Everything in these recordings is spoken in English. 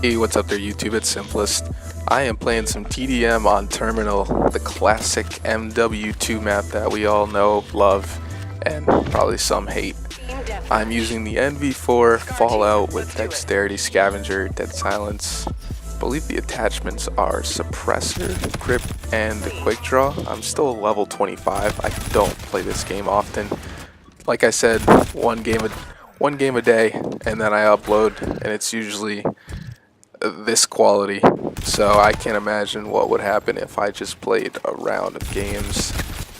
Hey, what's up there YouTube, it's Symplist. I am playing some TDM on Terminal, the classic MW2 map that we all know, love, and probably some hate. I'm using the NV4 Fallout with Dexterity, Scavenger, Dead Silence. I believe the attachments are Suppressor, Grip, and the Quick Draw. I'm still level 25, I don't play this game often. Like I said, one game a day, and then I upload, and it's usually this quality, so I can't imagine what would happen if I just played a round of games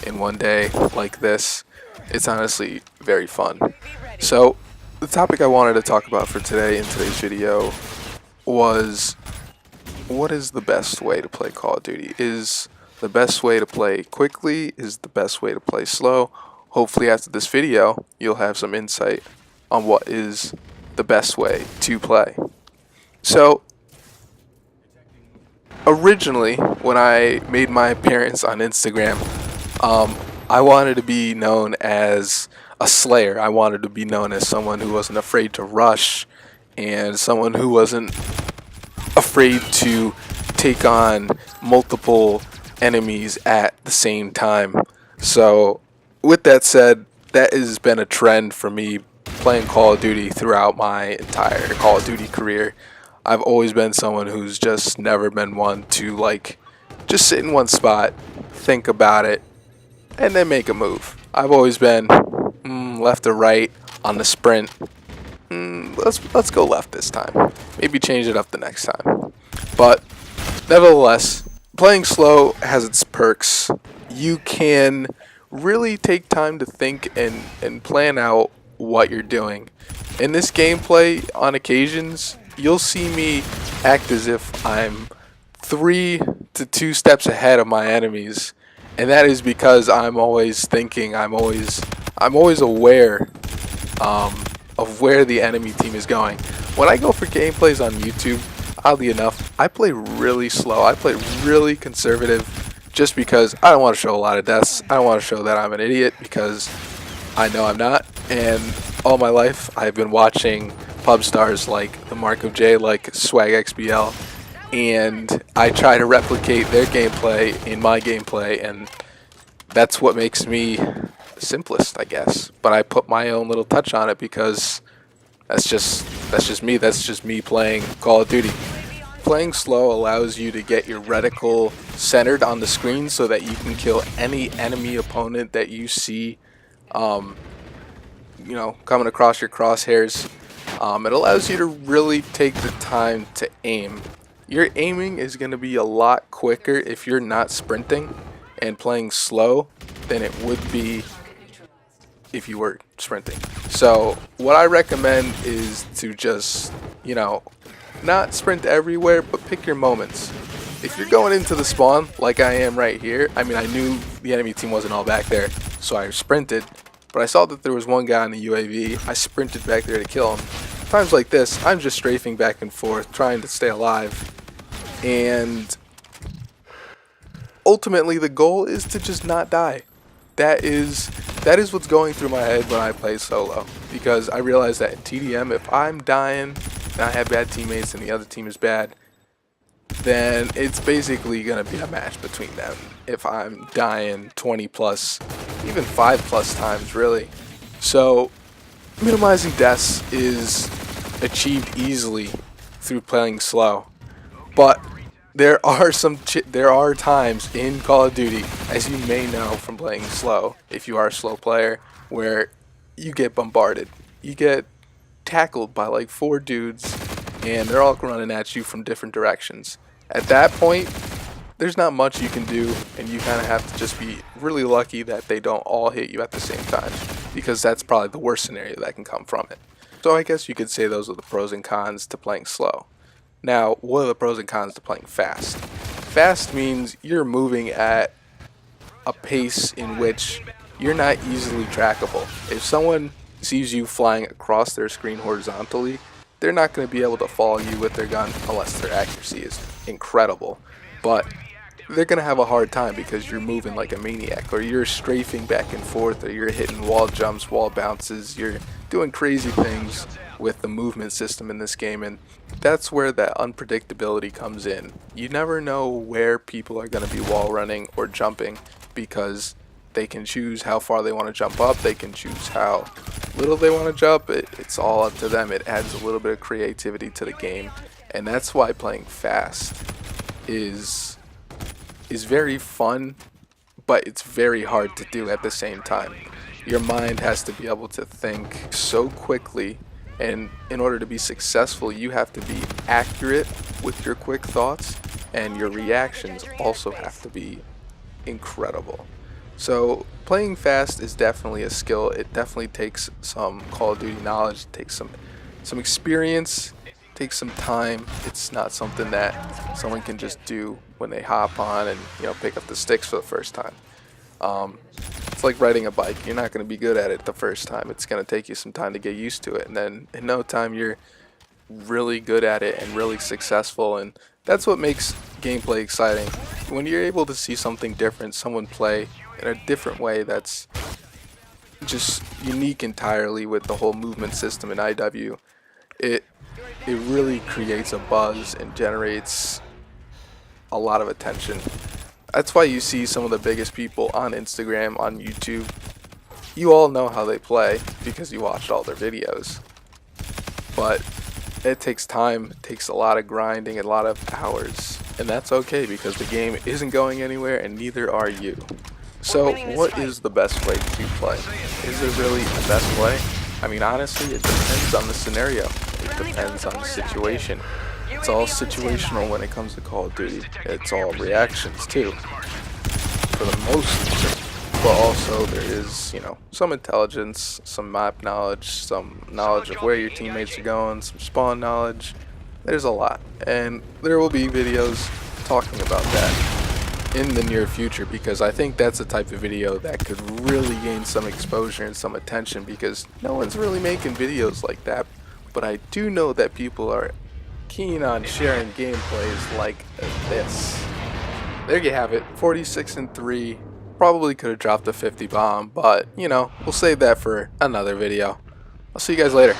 in one day like this. It's honestly very fun. So the topic I wanted to talk about for today in today's video was, what is the best way to play Call of Duty? Is the best way to play quickly? Is the best way to play slow? Hopefully after this video you'll have some insight on what is the best way to play. So originally, when I made my appearance on Instagram, I wanted to be known as a slayer. I wanted to be known as someone who wasn't afraid to rush and someone who wasn't afraid to take on multiple enemies at the same time. So with that said, that has been a trend for me playing Call of Duty throughout my entire Call of Duty career. I've always been someone who's just never been one to just sit in one spot, think about it, and then make a move. I've always been left or right on the sprint. Let's go left this time. Maybe change it up the next time. But nevertheless, playing slow has its perks. You can really take time to think and plan out what you're doing. In this gameplay, on occasions, you'll see me act as if I'm 3 to 2 steps ahead of my enemies, and that is because I'm always thinking, I'm always aware of where the enemy team is going. When I go for gameplays on YouTube, oddly enough, I play really slow. I play really conservative just because I don't want to show a lot of deaths. I don't want to show that I'm an idiot, because I know I'm not, and all my life I've been watching pub stars like the Mark of J, like Swag XBL, and I try to replicate their gameplay in my gameplay, and that's what makes me Symplist, I guess. But I put my own little touch on it because that's just me. That's just me playing Call of Duty. Playing slow allows you to get your reticle centered on the screen so that you can kill any enemy opponent that you see coming across your crosshairs. It allows you to really take the time to aim. Your aiming is going to be a lot quicker if you're not sprinting and playing slow than it would be if you were sprinting. So what I recommend is to just, not sprint everywhere, but pick your moments. If you're going into the spawn like I am right here, I knew the enemy team wasn't all back there, so I sprinted. But I saw that there was one guy on the UAV. I sprinted back there to kill him. Times like this, I'm just strafing back and forth, trying to stay alive. And ultimately, the goal is to just not die. That is what's going through my head when I play solo. Because I realize that in TDM, if I'm dying and I have bad teammates and the other team is bad, then it's basically going to be a match between them. If I'm dying 20 plus, even 5 plus times really. So minimizing deaths is achieved easily through playing slow. But there are times in Call of Duty, as you may know from playing slow, if you are a slow player, where you get bombarded. You get tackled by like 4 dudes, and they're all running at you from different directions. At that point, there's not much you can do, and you kind of have to just be really lucky that they don't all hit you at the same time, because that's probably the worst scenario that can come from it. So I guess you could say those are the pros and cons to playing slow. Now, what are the pros and cons to playing fast? Fast means you're moving at a pace in which you're not easily trackable. If someone sees you flying across their screen horizontally, they're not going to be able to follow you with their gun unless their accuracy is incredible. But they're gonna have a hard time because you're moving like a maniac, or you're strafing back and forth, or you're hitting wall jumps, wall bounces, you're doing crazy things with the movement system in this game, and that's where that unpredictability comes in. You never know where people are gonna be wall running or jumping, because they can choose how far they want to jump up, they can choose how little they want to jump. It's all up to them. It adds a little bit of creativity to the game, and that's why playing fast is very fun, but it's very hard to do at the same time. Your mind has to be able to think so quickly, and in order to be successful, you have to be accurate with your quick thoughts, and your reactions also have to be incredible. So playing fast is definitely a skill. It definitely takes some Call of Duty knowledge, it takes some experience, it takes some time. It's not something that someone can just do when they hop on and pick up the sticks for the first time. It's like riding a bike. You're not going to be good at it the first time. It's going to take you some time to get used to it, and then in no time you're really good at it and really successful, and that's what makes gameplay exciting. When you're able to see something different, someone play in a different way that's just unique entirely with the whole movement system in IW, it really creates a buzz and generates a lot of attention. That's why you see some of the biggest people on Instagram, on YouTube. You all know how they play because you watched all their videos. But it takes time, it takes a lot of grinding, a lot of hours. And that's okay because the game isn't going anywhere and neither are you. So what is the best way to play? Is it really the best way? I mean, honestly, it depends on the scenario. It depends on the situation. It's all situational when it comes to Call of Duty. It's all reactions too, for the most part. But also there is, some intelligence, some map knowledge, some knowledge of where your teammates are going, some spawn knowledge. There's a lot, and there will be videos talking about that in the near future, because I think that's the type of video that could really gain some exposure and some attention, because no one's really making videos like that. But I do know that people are keen on sharing gameplays like this. There you have it, 46-3. Probably could have dropped a 50 bomb, but we'll save that for another video. I'll see you guys later.